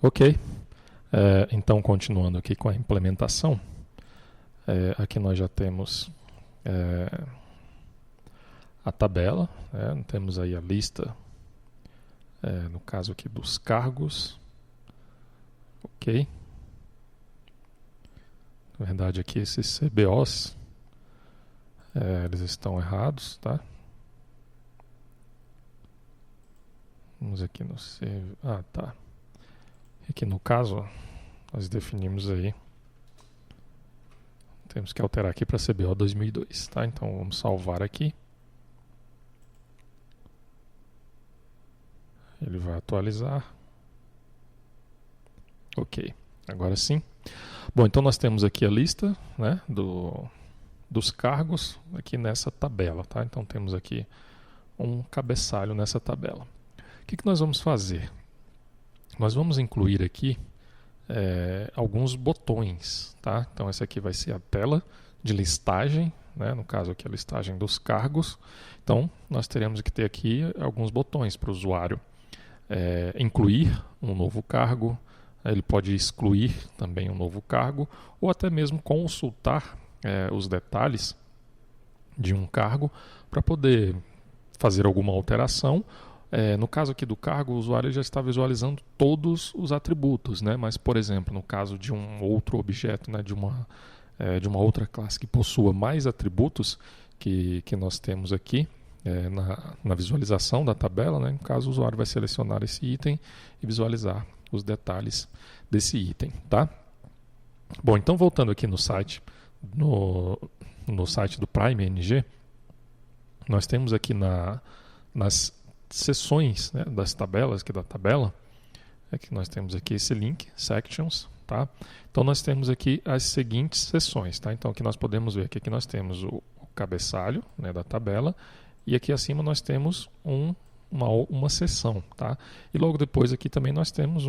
Ok, então continuando aqui com a implementação, aqui nós já temos a tabela, temos aí a lista, no caso aqui dos cargos, ok. Na verdade aqui esses CBOs, eles estão errados, tá? Vamos aqui no tá. Aqui no caso, nós definimos aí, temos que alterar aqui para CBO 2002, tá? Então vamos salvar aqui. Ele vai atualizar. Ok, agora sim. Bom, então nós temos aqui a lista, né, dos cargos aqui nessa tabela, tá? Então temos aqui um cabeçalho nessa tabela. O que nós vamos fazer? Nós vamos incluir aqui alguns botões, tá? Então essa aqui vai ser a tela de listagem, né? No caso aqui a listagem dos cargos. Então nós teremos que ter aqui alguns botões para o usuário incluir um novo cargo, ele pode excluir também um novo cargo, ou até mesmo consultar os detalhes de um cargo para poder fazer alguma alteração. No caso aqui do cargo, o usuário já está visualizando todos os atributos, né? Mas, por exemplo, no caso de um outro objeto, né? de uma outra classe que possua mais atributos que nós temos aqui, na visualização da tabela, né? No caso, o usuário vai selecionar esse item e visualizar os detalhes desse item, tá? Bom, então voltando aqui no site, no site do Prime NG, nós temos aqui nas seções, né, das tabelas, aqui da tabela, que nós temos aqui esse link, Sections, tá? Então nós temos aqui as seguintes seções, tá? Então aqui nós podemos ver que aqui nós temos o cabeçalho, né, da tabela, e aqui acima nós temos uma seção, tá? E logo depois aqui também nós temos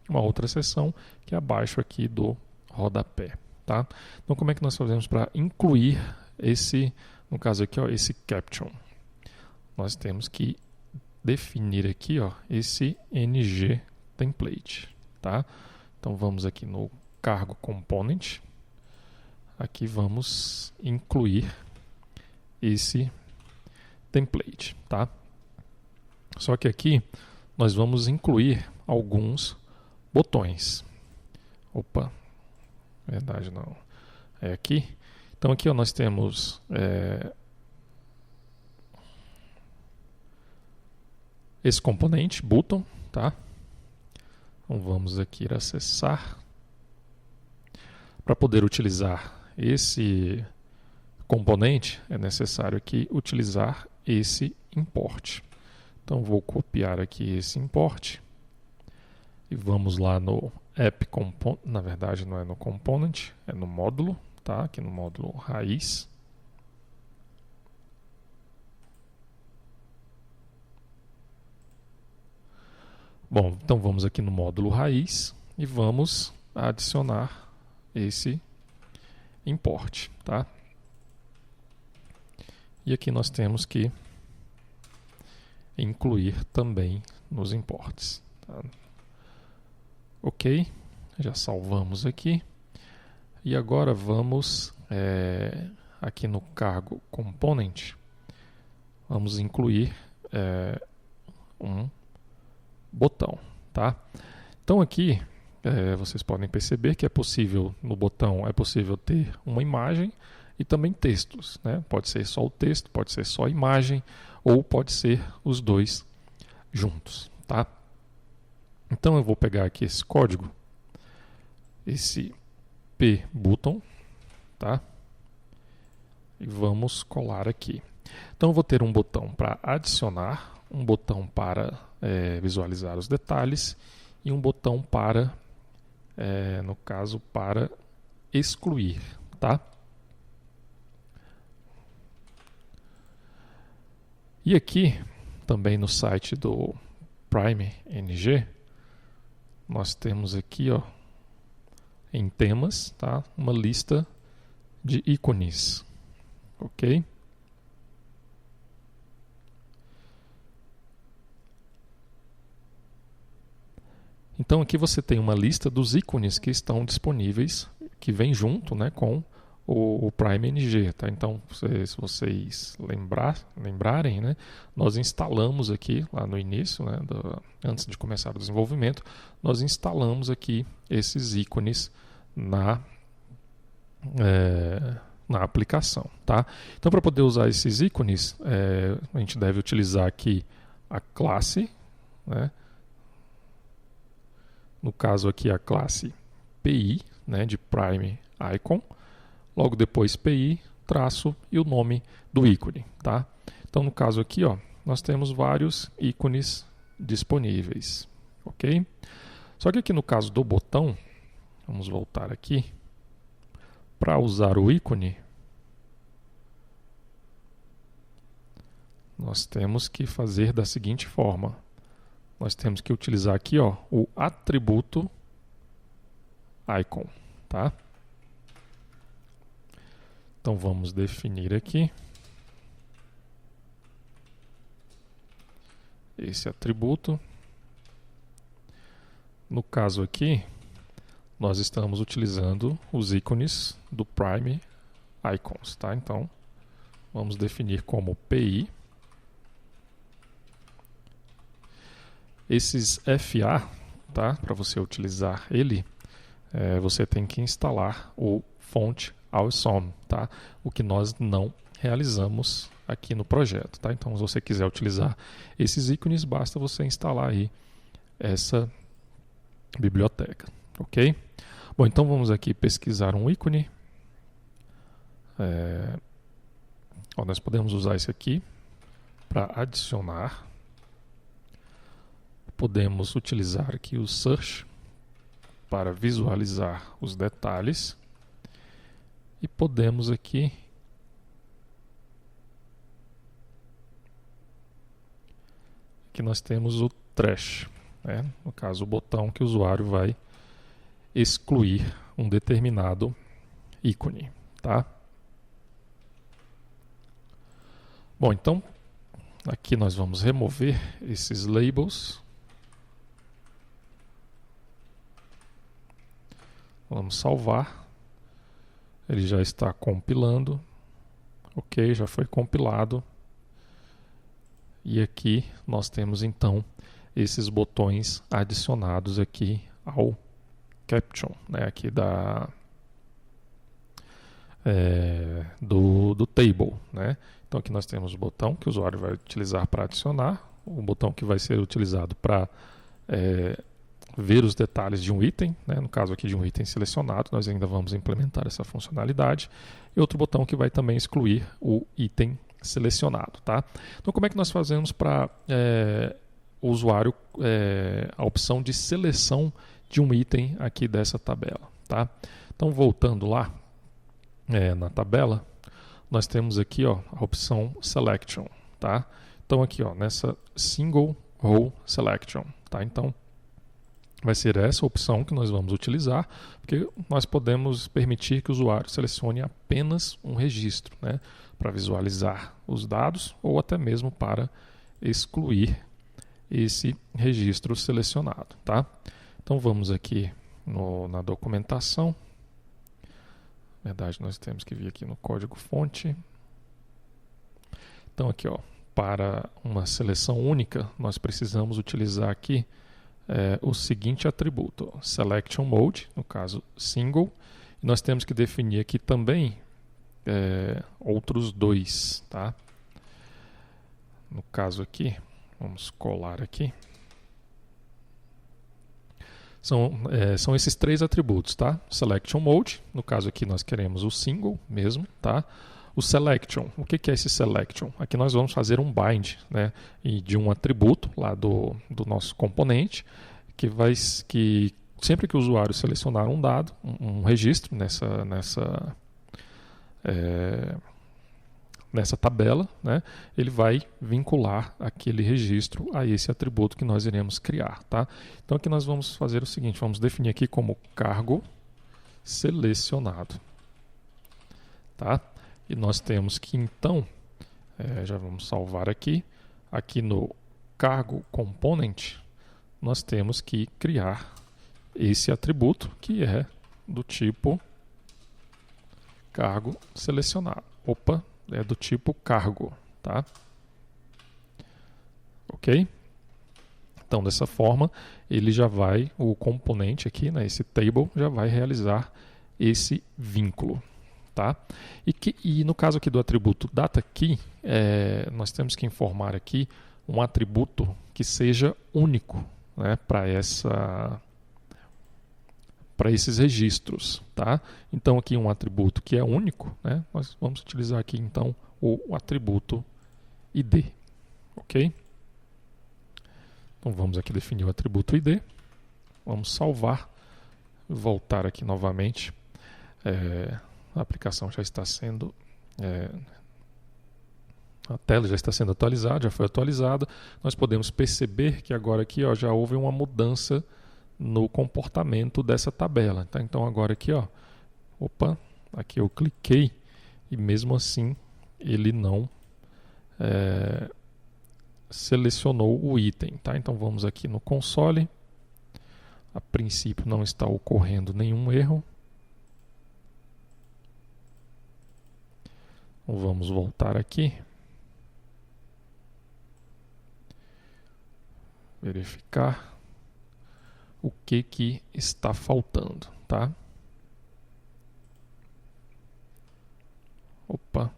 uma outra seção que é abaixo aqui do rodapé, tá? Então como é que nós fazemos para incluir no caso aqui, ó, esse caption? Nós temos que definir aqui, ó, esse ng template, tá? Então vamos aqui no cargo component, aqui vamos incluir esse template, tá? Só que aqui nós vamos incluir alguns botões. Opa, verdade não. É aqui. Então aqui ó, nós temos esse componente, button, tá? Então vamos aqui acessar. Para poder utilizar esse componente, é necessário aqui utilizar esse import. Então vou copiar aqui esse import e vamos lá no app component, na verdade não é no component, é no módulo, tá? Aqui no módulo raiz. Bom, então vamos aqui no módulo raiz e vamos adicionar esse import, tá? E aqui nós temos que incluir também nos imports, tá? Ok, já salvamos aqui. E agora vamos aqui no cargo component, vamos incluir um botão, tá? Então aqui vocês podem perceber que é possível, no botão é possível ter uma imagem e também textos, né? Pode ser só o texto, pode ser só a imagem ou pode ser os dois juntos, tá? Então eu vou pegar aqui esse código, esse p-button, tá? E vamos colar aqui. Então eu vou ter um botão para adicionar, um botão para visualizar os detalhes e um botão para, no caso, para excluir, tá? E aqui, também no site do Prime NG, nós temos aqui, ó, em temas, tá? Uma lista de ícones, ok? Então aqui você tem uma lista dos ícones que estão disponíveis, que vem junto, né, com o PrimeNG, tá? Então, se vocês lembrarem, né, nós instalamos aqui, lá no início, né, antes de começar o desenvolvimento, nós instalamos aqui esses ícones na aplicação, tá? Então, para poder usar esses ícones, a gente deve utilizar aqui a classe, né? No caso aqui a classe PI, né, de Prime Icon, logo depois PI, traço e o nome do ícone, tá? Então no caso aqui, ó, nós temos vários ícones disponíveis, ok? Só que aqui no caso do botão, vamos voltar aqui, para usar o ícone, nós temos que fazer da seguinte forma. Nós temos que utilizar aqui, ó, o atributo icon, tá? Então vamos definir aqui esse atributo. No caso aqui, nós estamos utilizando os ícones do Prime Icons, tá? Então vamos definir como PI. Esses FA, tá? Para você utilizar ele, você tem que instalar o Font Awesome, tá? O que nós não realizamos aqui no projeto, tá? Então, se você quiser utilizar esses ícones, basta você instalar aí essa biblioteca, ok? Bom, então vamos aqui pesquisar um ícone. Nós podemos usar esse aqui para adicionar. Podemos utilizar aqui o Search para visualizar os detalhes. E podemos aqui nós temos o Trash, né? No caso o botão que o usuário vai excluir um determinado ícone, tá? Bom, então aqui nós vamos remover esses labels. Vamos salvar. Ele já está compilando. Ok, já foi compilado. E aqui nós temos então esses botões adicionados aqui ao Caption, né, aqui do table, né? Então aqui nós temos o botão que o usuário vai utilizar para adicionar, o botão que vai ser utilizado para ver os detalhes de um item, né? No caso aqui de um item selecionado, nós ainda vamos implementar essa funcionalidade, e outro botão que vai também excluir o item selecionado, tá? Então como é que nós fazemos para o usuário, a opção de seleção de um item aqui dessa tabela, tá? Então voltando lá na tabela, nós temos aqui, ó, a opção Selection, tá? Então aqui, ó, nessa Single Row Selection, tá? Então vai ser essa opção que nós vamos utilizar, porque nós podemos permitir que o usuário selecione apenas um registro, né, para visualizar os dados ou até mesmo para excluir esse registro selecionado, tá? Então vamos aqui na documentação. Na verdade, nós temos que vir aqui no código-fonte. Então aqui, ó, para uma seleção única, nós precisamos utilizar aqui o seguinte atributo, ó, Selection Mode, no caso Single, e nós temos que definir aqui também outros dois, tá? No caso aqui, vamos colar aqui. São esses três atributos, tá? Selection Mode, no caso aqui nós queremos o Single mesmo, tá? O Selection, o que é esse Selection? Aqui nós vamos fazer um bind, né, de um atributo lá do nosso componente, que sempre que o usuário selecionar um dado, um registro nessa tabela, né, ele vai vincular aquele registro a esse atributo que nós iremos criar, tá? Então aqui nós vamos fazer o seguinte, vamos definir aqui como cargo selecionado, tá? E nós temos que então, já vamos salvar aqui no cargo component, nós temos que criar esse atributo que é do tipo cargo selecionado. Opa, é do tipo cargo, tá? Ok? Então, dessa forma, ele já vai, o componente aqui, né, esse table, já vai realizar esse vínculo. Tá? E no caso aqui do atributo DataKey, nós temos que informar aqui um atributo que seja único, né, para esses registros. Tá? Então, aqui um atributo que é único, né, nós vamos utilizar aqui então o atributo ID. Ok? Então, vamos aqui definir o atributo ID. Vamos salvar, voltar aqui novamente. A aplicação já está sendo... a tela já está sendo atualizada, já foi atualizada. Nós podemos perceber que agora aqui já houve uma mudança no comportamento dessa tabela. Tá? Então agora aqui, aqui eu cliquei e mesmo assim ele não selecionou o item. Tá? Então vamos aqui no console. A princípio não está ocorrendo nenhum erro. Vamos voltar aqui. Verificar o que está faltando, tá? Opa.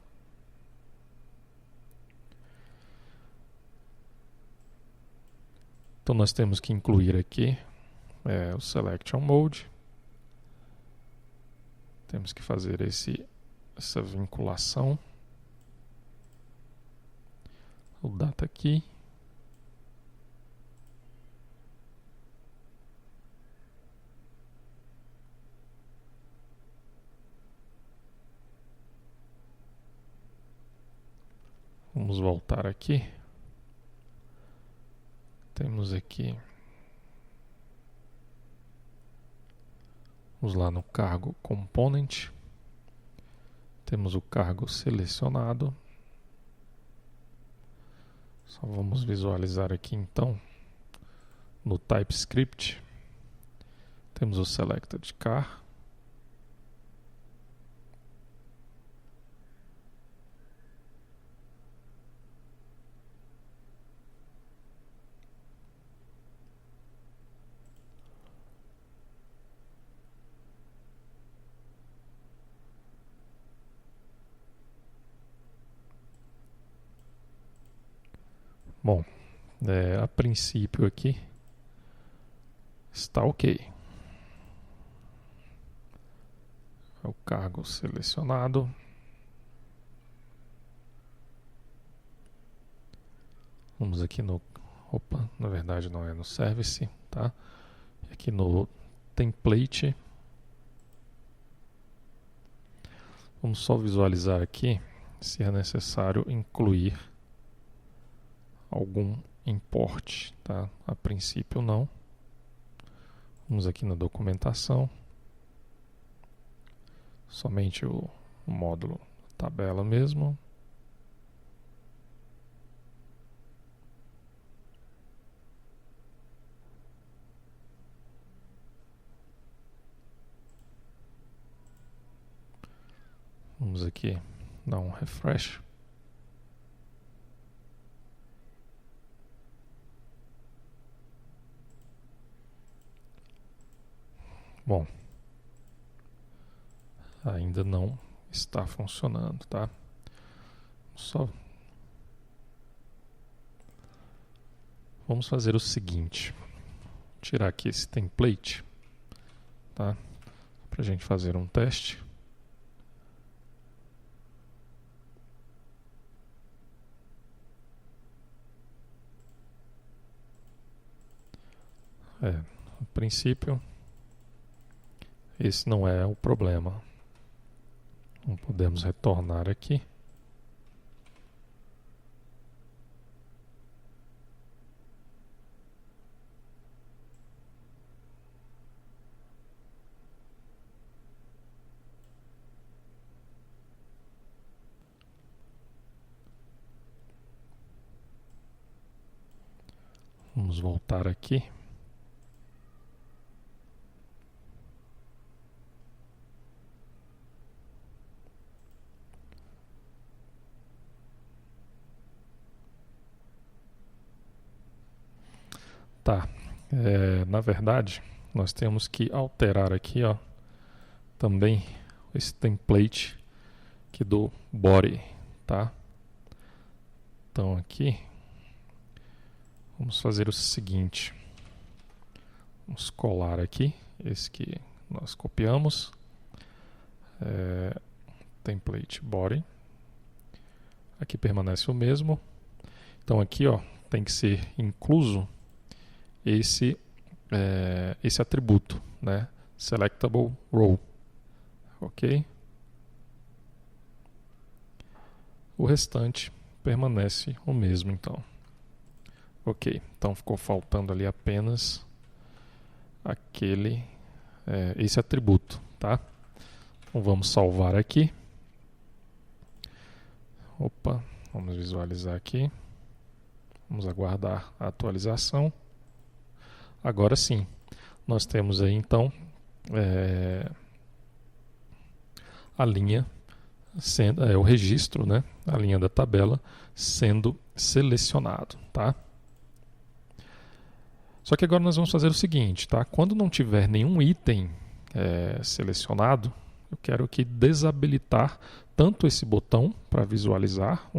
Então nós temos que incluir aqui o Selection Mode. Temos que fazer essa vinculação. O DataKey. Vamos voltar aqui. Temos aqui. Vamos lá no cargo Component. Temos o cargo selecionado. Só vamos visualizar aqui então. No TypeScript. Temos o Selected Car. Bom, a princípio aqui está ok. É o cargo selecionado. Vamos aqui no... Opa, na verdade não é no Service, tá? Aqui no Template. Vamos só visualizar aqui se é necessário incluir algum import, tá? A princípio não. Vamos aqui na documentação. Somente o módulo tabela mesmo. Vamos aqui dar um refresh. Bom, ainda não está funcionando, tá? Vamos fazer o seguinte. Tirar aqui esse template, tá? Para a gente fazer um teste. No princípio, esse não é o problema. Não podemos retornar aqui. Vamos voltar aqui. Tá. Na verdade, nós temos que alterar aqui, ó, também esse template aqui do body, tá? Então aqui vamos fazer o seguinte: vamos colar aqui esse que nós copiamos, template body, aqui permanece o mesmo. Então aqui, ó, tem que ser incluso esse atributo, né? Selectable row, ok? O restante permanece o mesmo, então. Ok, então ficou faltando ali apenas esse atributo, tá? Então vamos salvar aqui. Opa, vamos visualizar aqui. Vamos aguardar a atualização. Agora sim, nós temos aí então a linha sendo, o registro, né? A linha da tabela sendo selecionado, tá? Só que agora nós vamos fazer o seguinte, tá? Quando não tiver nenhum item selecionado, eu quero aqui desabilitar tanto esse botão para visualizar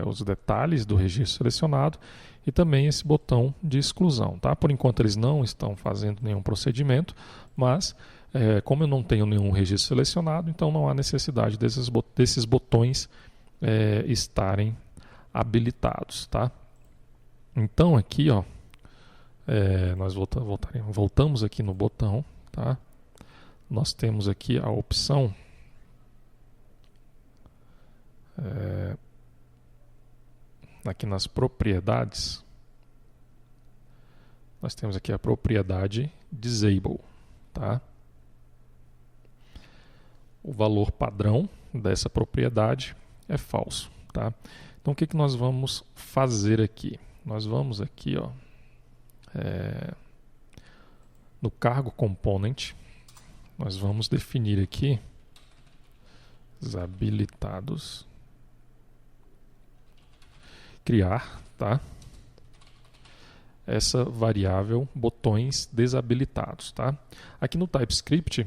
os detalhes do registro selecionado e também esse botão de exclusão, tá? Por enquanto eles não estão fazendo nenhum procedimento, mas como eu não tenho nenhum registro selecionado, então não há necessidade desses botões estarem habilitados, tá? Então aqui, ó, nós voltamos aqui no botão, tá? Nós temos aqui a opção aqui nas propriedades, nós temos aqui a propriedade disable, tá? O valor padrão dessa propriedade é falso, tá? Então o que nós vamos fazer aqui? Nós vamos aqui, ó, no cargo component, nós vamos definir aqui desabilitados, criar, tá? Essa variável botões desabilitados, tá? Aqui no TypeScript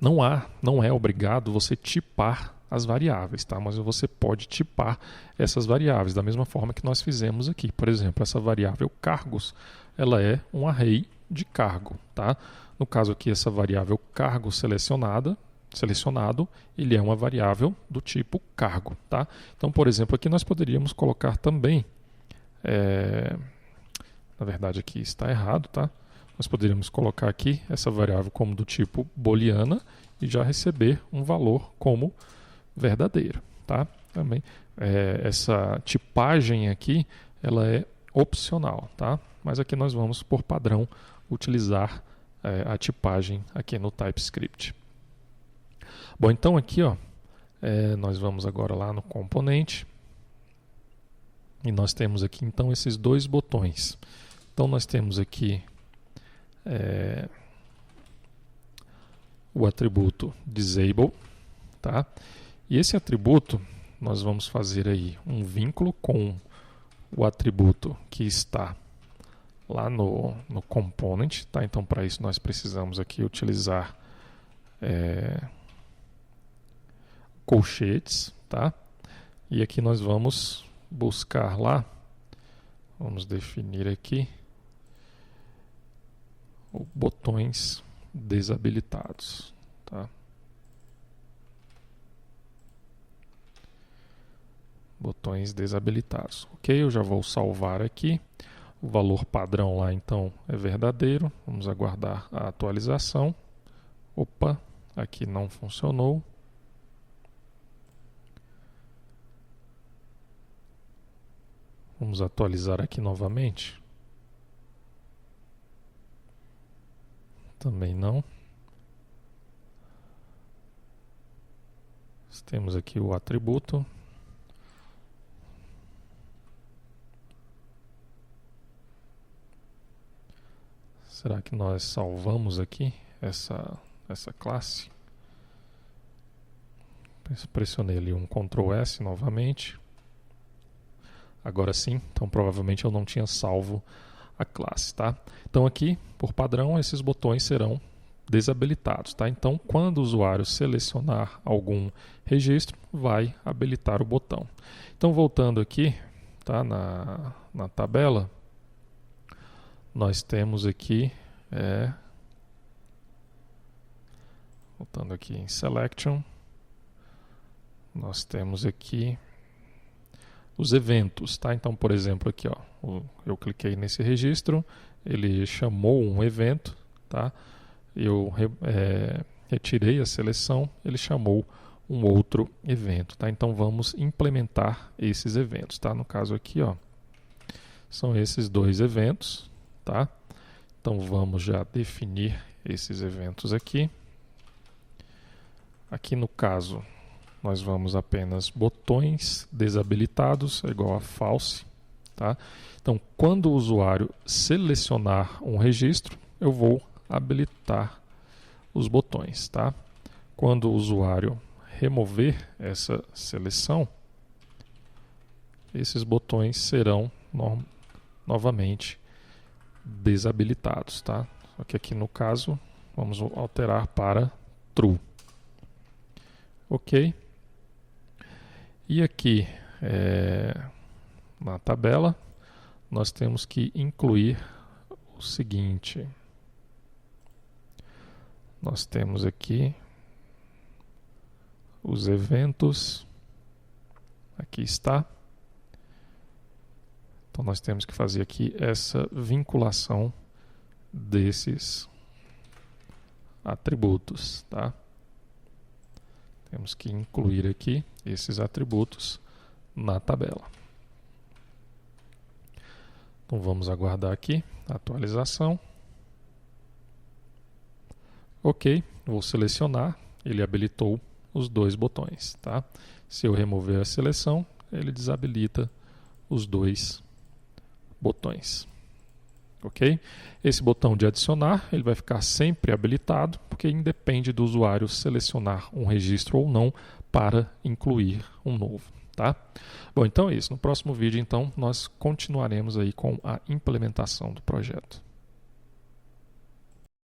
não é obrigado você tipar as variáveis, tá? Mas você pode tipar essas variáveis da mesma forma que nós fizemos aqui. Por exemplo, essa variável cargos, ela é um array de cargo, tá? No caso aqui, essa variável cargo selecionado, ele é uma variável do tipo cargo, tá? Então, por exemplo, aqui nós poderíamos colocar também, na verdade aqui está errado, tá? Nós poderíamos colocar aqui essa variável como do tipo booleana e já receber um valor como verdadeiro, tá? Também essa tipagem aqui, ela é opcional, tá? Mas aqui nós vamos, por padrão, utilizar a tipagem aqui no TypeScript. Bom, então aqui, ó, nós vamos agora lá no componente e nós temos aqui então esses dois botões. Então nós temos aqui o atributo disable, tá? E esse atributo nós vamos fazer aí um vínculo com o atributo que está lá no component, tá? Então para isso nós precisamos aqui utilizar colchetes, tá? E aqui nós vamos buscar lá, vamos definir aqui botões desabilitados, tá? Botões desabilitados. Ok, eu já vou salvar aqui. O valor padrão lá então é verdadeiro. Vamos aguardar a atualização. Opa, aqui não funcionou. Vamos atualizar aqui novamente. Também não. Temos aqui o atributo. Será que nós salvamos aqui essa classe? Pressionei ali um Ctrl S novamente. Agora sim, então provavelmente eu não tinha salvo a classe, tá? Então aqui, por padrão, esses botões serão desabilitados, tá? Então, quando o usuário selecionar algum registro, vai habilitar o botão. Então, voltando aqui, tá? Na tabela, nós temos aqui, voltando aqui em Selection, nós temos aqui os eventos, tá? Então, por exemplo, aqui, ó, eu cliquei nesse registro, ele chamou um evento, tá? Eu retirei a seleção, ele chamou um outro evento, tá? Então, vamos implementar esses eventos, tá? No caso aqui, ó, são esses dois eventos, tá? Então, vamos já definir esses eventos aqui. Aqui no caso, nós vamos apenas botões desabilitados, é igual a false, tá? Então, quando o usuário selecionar um registro, eu vou habilitar os botões, tá? Quando o usuário remover essa seleção, esses botões serão novamente desabilitados, tá? Só que aqui no caso, vamos alterar para true. Ok. E aqui, na tabela, nós temos que incluir o seguinte. Nós temos aqui os eventos. Aqui está. Então, nós temos que fazer aqui essa vinculação desses atributos, tá? Temos que incluir aqui esses atributos na tabela. Então vamos aguardar aqui a atualização. Ok, vou selecionar, ele habilitou os dois botões, tá? Se eu remover a seleção, ele desabilita os dois botões. Ok? Esse botão de adicionar, ele vai ficar sempre habilitado, porque independe do usuário selecionar um registro ou não para incluir um novo, tá? Bom, então é isso. No próximo vídeo, então, nós continuaremos aí com a implementação do projeto.